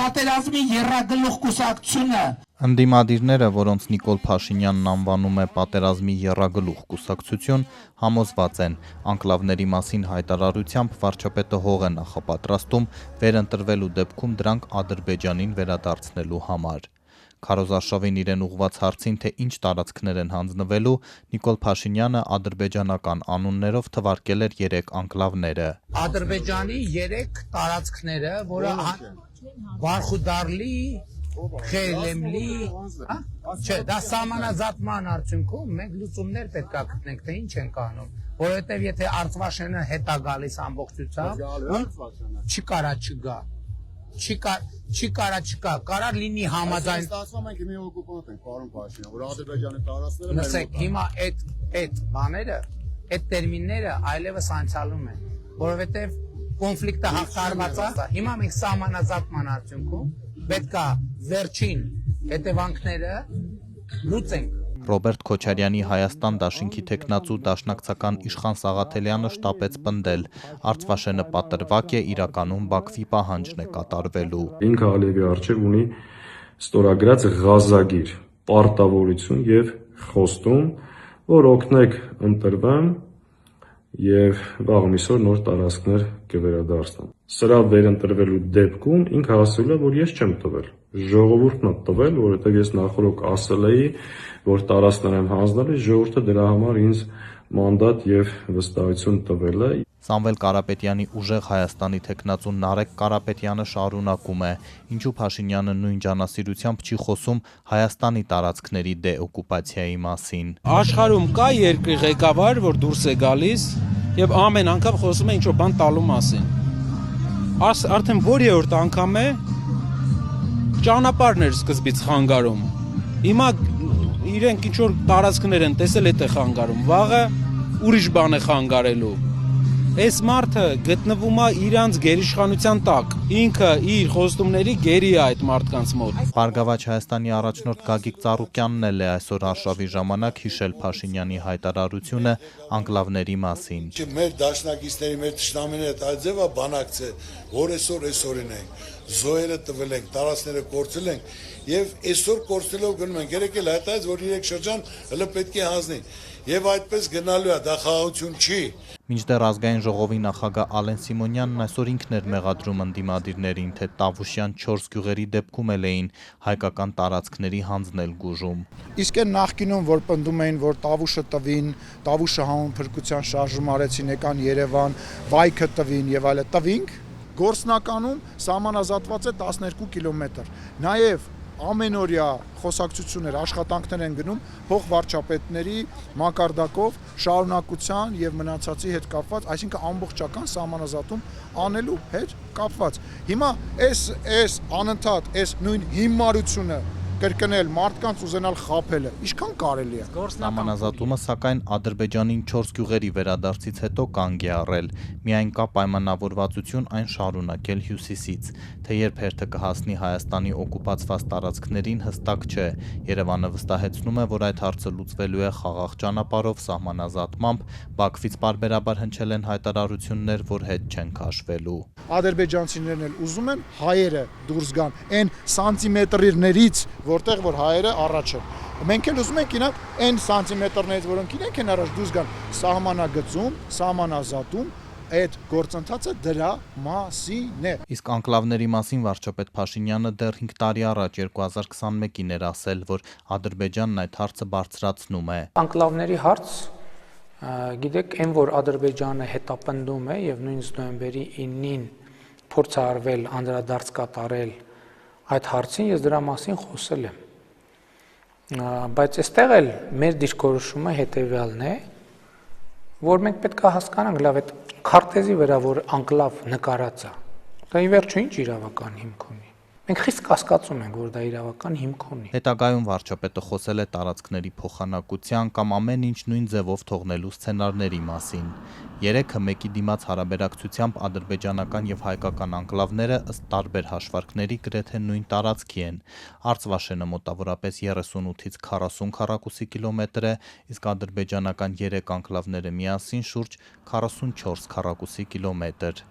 պատերազմի եռագլուխ կուսակցությունը Ընդդիմադիրները, որոնց Նիկոլ Փաշինյանն անվանում է պատերազմի եռագլուխ կուսակցություն, համոզված են, անկլավների մասին հայտարարությամբ վարչապետը հող է նախապատրաստում վերընտրվելու դեպքում դրանք Ադրբեջանին վերադարձնելու համար։ Քարոզ Արշավին իրեն ուղղված հարցին, թե ինչ տարածքներ են հանձնվելու, Նիկոլ Փաշինյանը ադրբեջանական անուններով թվարկել էր 3 անկլավները։ Ադրբեջանի 3 տարածքները, որը Բարխուդարլի, Խելեմլի, չէ, դա սահմանազատման արդյունքում մենք լուծումներ պետք է գտնենք, թե ինչ ենք անում, որովհետև եթե Արցվաշենը հետ է գալիս ամբողջությամբ, չի կարա չգա, չի կարա չկա, կարա լինի համաձայն։ Ստացվում ենք մի օկուպանտ ենք, պարոն Փաշինյան, որ Ադրբեջանի տարածքները լսեք, հիմա այդ բաները, այդ տերմինները այլևս անցյալում են, որովհետև կոնֆլիկտը հաղթարված է, հիմա մենք սահմանազատման արդյունքում պետք է վերջին հետևանքները լուծենք։ Ռոբերտ Քոչարյանի Հայաստան դաշինքի թեկնածու դաշնակցական Իշխան Սաղաթելյանը շտապեց պնդել, Արցվաշենը պատրվակ է, իրականում Բաքվի պահանջն է կատարվելու։ Ինքը Ալիևի առջև ունի ստորագրած ղազագիր, պարտավորություն եւ խոստում, որ օգնեք ընտրվեմ եւ վաղ միսօր նոր տարածքներ կվերադարձնեմ։ Սրա վերընտրվելու դեպքում ինքը ասել է, որ ես չեմ տվել, ժողովուրդն է տվել, որովհետեւ ես նախորդ ասել էի, որ տարածքներ եմ հանձնել, ժողովուրդը դրա համար ինձ մանդատ եւ վստահություն տվել է։ Սամվել Կարապետյանի ուժեղ Հայաստանի թեկնածու Նարեկ Կարապետյանը շարունակում է, ինչու Փաշինյանը նույն ջանասիրությամբ չի խոսում Հայաստանի տարածքների դեօկուպացիայի մասին։ Աշխարհում կա երկրի ղեկավար, որ դուրս է գալիս եւ ամեն անգամ խոսում է ինչ-որ բան տալու մասին։ Արդեն որի՞երորդ անգամ է ճանապարհներ սկզբից խանգարում։ Հիմա իրենք ինչ-որ տարածքներ են տեսել, էդ է խանգարում։ Վաղը ուրիշ բան է խանգարելու։ Այս մարդը գտնվում է իրանց գերիշխանության տակ, ինքը իր խոստումների գերի է այդ մարդկանց մոտ։ Բարգավաճ Հայաստանի առաջնորդ Գագիկ Ծառուկյանն էլ է այսօր արշավի ժամանակ հիշել Փաշինյանի հայտարարությունը անկլավների մասին։ Մեր դաշնակիցների, մեր թշնամիների հետ այդ ձևը բանակցե, որ այսօրին ենք, զոհերը տվել ենք, տարածքները կորցրել ենք եւ այսօր կորցրելով գնում ենք, երեք էլ հայտարարեց, որ 3 շրջան հələ պետք է հանձնի։ Եվ այդպես գնալու է, դա խաղաղություն չի։ Մինչդեռ ազգային ժողովի նախագահ Ալեն Սիմոնյանն այսօր ինքն էր մեղադրում ընդդիմադիրներին, թե Տավուշյան 4 գյուղերի դեպքում էլ էին հայկական տարածքների հանձնել գուժում։ Իսկ այն նախկինում, որ պնդում էին, որ Տավուշը տվին, Տավուշը հանուն փրկության շարժում արեցին, եկան Երևան, Վայքը տվին եւ այլը տվինք, գործնականում սահմանազատված է 12 կիլոմետր։ Նաեւ ամենօրյա խոսակցություններ, աշխատանքներ են գնում հող վարչապետների մակարդակով շարունակության եւ մնացածի հետ կապված, այսինքն ամբողջական սահմանազատում անելու հետ կապված։ Հիմա այս անընդհատ այս նույն հիմարությունը կրկնել, մարդկանց ուզենալ խաբելը, ինչքան կարելի է։ Սահմանազատումը, սակայն Ադրբեջանին 4 գյուղերի վերադարձից հետո կանգ է առել, միայն կա պայմանավորվածություն այն շարունակել հյուսիսից, թե երբ հերթը կհասնի Հայաստանի օկուպացված տարածքներին հստակ չէ։ Երևանը վստահեցնում է, որ այդ հարցը լուծվելու է խաղաղ ճանապարհով, սահմանազատմամբ, Բաքվից պարբերաբար հնչել են հայտարարություններ, որ հետ չեն քաշվելու։ Ադրբեջանցիներն էլ ուզում են հայերը դուրս գան այն սանտիմետրներից, որտեղ որ հայերը առաջ են։ Մենք էլ ուզում ենք իրանք այն սանտիմետրներից, որոնք իրենք են առաջ դուրս գան, սահմանագծում, սահմանազատում, այդ գործընթացը դրա մասին է։ Իսկ անկլավների մասին վարչապետ Փաշինյանը դեռ 5 տարի առաջ 2021-ին էր ասել, որ Ադրբեջանն այդ հարցը բարձրացնում է։ Անկլավների հարց, գիտեք, այն որ Ադրբեջանը հետապնդում է եւ նույնիսկ նոյեմբերի 9-ին փորձ է արվել անդրադարձ կատարել այդ հարցին, ես դրա մասին խոսել եմ։ Բայց այստեղ էլ մեր դիրքորոշումը հետեւյալն է, որ մենք պետք է հասկանանք լավ այդ քարտեզի վրա, որ անկլավ նկարած է, դա ի վերջո ինչ իրավական հիմք ունի։ Մենք խիստ կասկածում ենք, որ դա իրավական հիմք ունի։ Հետագայում վարչապետը խոսել է տարածքների փոխանակության կամ ամեն ինչ նույն ձևով թողնելու սցենարների մասին։ Երեքը մեկի դիմաց հարաբերակցությամբ ադրբեջանական եւ հայկական անկլավները ըստ տարբեր հաշվարկների գրեթե նույն տարածքի են։ Արցվաշենը մոտավորապես 38-ից 40 քառակուսի կիլոմետր է, իսկ ադրբեջանական 3 անկլավները միասին շուրջ 44 քառակուսի կիլոմետր։